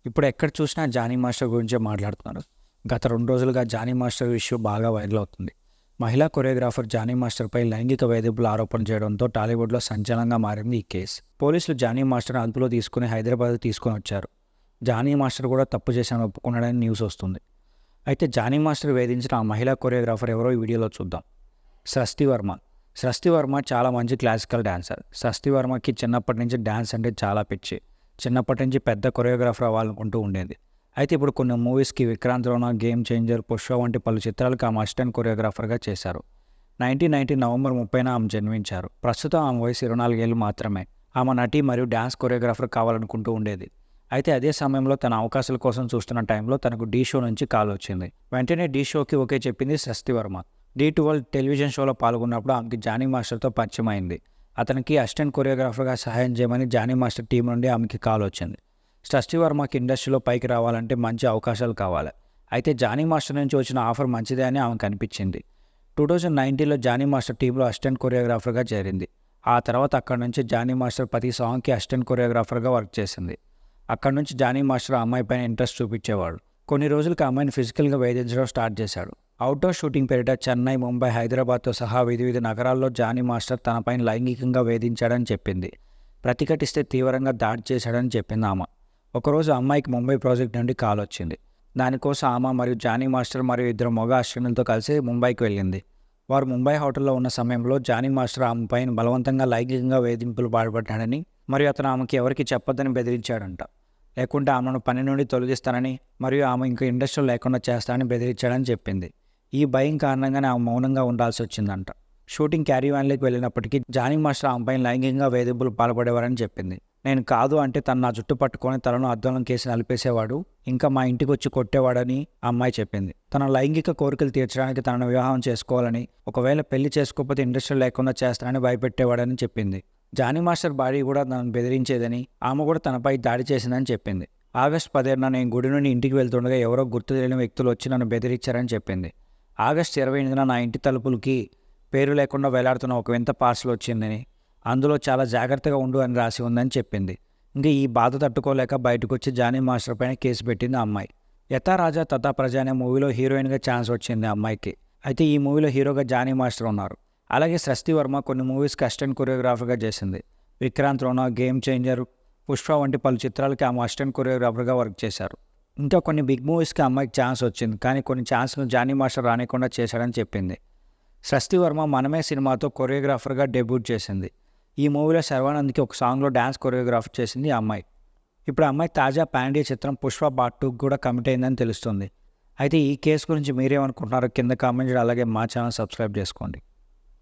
ఇప్పుడు ఎక్కడ చూసినా జానీ మాస్టర్ గురించే మాట్లాడుతున్నారు. గత 2 రోజులుగా జానీ మాస్టర్ ఇష్యూ బాగా వైరల్ అవుతుంది. మహిళా కొరియోగ్రాఫర్ జానీ మాస్టర్పై లైంగిక వేధింపుల ఆరోపణ చేయడంతో టాలీవుడ్లో సంచలనంగా మారింది ఈ కేసు. పోలీసులు జానీ మాస్టర్ని అదుపులో తీసుకుని హైదరాబాద్ తీసుకొని వచ్చారు. జానీ మాస్టర్ కూడా తప్పు చేశాను ఒప్పుకున్నాడని న్యూస్ వస్తుంది. అయితే జానీ మాస్టర్ వేధించిన ఆ మహిళా కొరియోగ్రాఫర్ ఎవరో ఈ వీడియోలో చూద్దాం. సృష్టి వర్మ. సృష్టి వర్మ చాలా మంచి క్లాసికల్ డాన్సర్. సృష్టి వర్మకి చిన్నప్పటి నుంచి డాన్స్ అంటే చాలా పిచ్చి. చిన్నప్పటి నుంచి పెద్ద కొరియోగ్రాఫర్ అవ్వాలనుకుంటూ ఉండేది. అయితే ఇప్పుడు కొన్ని మూవీస్కి విక్రాంత్ రోనా, గేమ్ చేంజర్, పుష్ప వంటి పలు చిత్రాలకు ఆమె అసిస్టెంట్ కొరియోగ్రాఫర్గా చేశారు. 1990 నవంబర్ 30న ఆమె జన్మించారు. ప్రస్తుతం ఆమె వయసు 24 ఏళ్ళు మాత్రమే. ఆమె నటి మరియు డ్యాన్స్ కొరియోగ్రాఫర్ కావాలనుకుంటూ ఉండేది. అయితే అదే సమయంలో తన అవకాశాల కోసం చూస్తున్న టైంలో తనకు ఢీ షో నుంచి కాల్ వచ్చింది. వెంటనే ఢీ షోకి ఓకే చెప్పింది సృష్టి వర్మ. D12 టెలివిజన్ షోలో పాల్గొన్నప్పుడు ఆమెకి జానీ మాస్టర్తో పరిచయం అయింది. అతనికి అసిస్టెంట్ కొరియోగ్రాఫర్గా సహాయం చేయమని జానీ మాస్టర్ టీం నుండి ఆమెకి కాల్ వచ్చింది. సృష్టి వర్మకి ఇండస్ట్రీలో పైకి రావాలంటే మంచి అవకాశాలు కావాలి. అయితే జానీ మాస్టర్ నుంచి వచ్చిన ఆఫర్ మంచిదే అని ఆమెకు అనిపించింది. 2019లో జానీ మాస్టర్ టీంలో అసిస్టెంట్ కొరియోగ్రాఫర్గా చేరింది. ఆ తర్వాత అక్కడి నుంచి జానీ మాస్టర్ ప్రతి సాంగ్కి అసిస్టెంట్ కొరియోగ్రాఫర్గా వర్క్ చేసింది. అక్కడి నుంచి జానీ మాస్టర్ ఆ అమ్మాయి పైన ఇంట్రెస్ట్ చూపించేవాడు. కొన్ని రోజులకి ఆ అమ్మాయిని ఫిజికల్గా వేధించడం స్టార్ట్ చేశాడు. అవుట్డోర్ షూటింగ్ పేరిట చెన్నై, ముంబై, హైదరాబాద్తో సహా వివిధ నగరాల్లో జానీ మాస్టర్ తనపైన లైంగికంగా వేధించాడని చెప్పింది. ప్రతిఘటిస్తే తీవ్రంగా దాడి చేశాడని చెప్పింది ఆమె. ఒకరోజు అమ్మాయికి ముంబై ప్రాజెక్ట్ నుండి కాల్ వచ్చింది. దానికోసం ఆమె మరియు జానీ మాస్టర్ మరియు ఇద్దరు మగ అసిస్టెంట్లతో కలిసి ముంబైకి వెళ్ళింది. వారు ముంబై హోటల్లో ఉన్న సమయంలో జానీ మాస్టర్ ఆమె పైన బలవంతంగా లైంగికంగా వేధింపులు పాల్పడ్డాడని మరియు అతను ఆమెకి ఎవరికి చెప్పొద్దని బెదిరించాడంట. లేకుంటే ఆమెను పని నుండి తొలగిస్తానని మరియు ఆమె ఇంకా ఇండస్ట్రీలో లేకుండా చేస్తానని బెదిరించాడని చెప్పింది. ఈ భయం కారణంగానే ఆమె మౌనంగా ఉండాల్సి వచ్చిందంట. షూటింగ్ క్యారీవాన్లోకి వెళ్ళినప్పటికీ జానీ మాస్టర్ ఆమె పైన లైంగికంగా వేధింపులు పాల్పడేవారని చెప్పింది. నేను కాదు అంటే తను నా జుట్టు పట్టుకొని తలను అద్దంలో కేసి నలిపేసేవాడు, ఇంకా మా ఇంటికి వచ్చి కొట్టేవాడని ఆ అమ్మాయి చెప్పింది. తన లైంగిక కోరికలు తీర్చడానికి తనను వివాహం చేసుకోవాలని, ఒకవేళ పెళ్లి చేసుకోకపోతే ఇండస్ట్రీ లేకుండా చేస్తానని భయపెట్టేవాడని చెప్పింది. జానీ మాస్టర్ భార్య కూడా తనను బెదిరించేదని, ఆమె కూడా తనపై దాడి చేసిందని చెప్పింది. ఆగస్టు 15న నేను గుడి నుండి ఇంటికి వెళ్తుండగా ఎవరో గుర్తు తెలియని వ్యక్తులు వచ్చి నన్ను బెదిరించారని చెప్పింది. ఆగస్టు 28న నా ఇంటి తలుపులకి పేరు లేకుండా వేలాడుతున్న ఒక వింత పార్సల్ వచ్చిందని, అందులో చాలా జాగ్రత్తగా ఉండు అని రాసి ఉందని చెప్పింది. ఇంకా ఈ బాధ తట్టుకోలేక బయటకు వచ్చి జానీ మాస్టర్ పైన కేసు పెట్టింది ఆ అమ్మాయి. యథా రాజా తథా ప్రజ అనే మూవీలో హీరోయిన్గా ఛాన్స్ వచ్చింది ఆ అమ్మాయికి. అయితే ఈ మూవీలో హీరోగా జానీ మాస్టర్ ఉన్నారు. అలాగే సృష్టి వర్మ కొన్ని మూవీస్కి అసిస్టెంట్ కొరియోగ్రాఫర్గా చేసింది. విక్రాంత్ రోనా, గేమ్ చేంజర్, పుష్ప వంటి పలు చిత్రాలకి ఆమె అసిస్టెంట్ కొరియోగ్రాఫర్గా వర్క్ చేశారు. ఇంకా కొన్ని బిగ్ మూవీస్కి అమ్మాయికి ఛాన్స్ వచ్చింది, కానీ కొన్ని ఛాన్స్ను జానీ మాస్టర్ రానికుండా చేశాడని చెప్పింది. సృష్టి వర్మ మనమే సినిమాతో కొరియోగ్రాఫర్గా డెబ్యూట్ చేసింది. ఈ మూవీలో శర్వానంద్కి ఒక సాంగ్లో డ్యాన్స్ కొరియోగ్రాఫ్ చేసింది ఆ అమ్మాయి. ఇప్పుడు ఆ అమ్మాయి తాజా పాండ్య చిత్రం పుష్ప పార్ట్ 2 కూడా కమిట్ అయిందని తెలుస్తుంది. అయితే ఈ కేసు గురించి మీరేమనుకుంటున్నారో కింద కామెంట్ చేయండి. అలాగే మా ఛానల్ సబ్స్క్రైబ్ చేసుకోండి.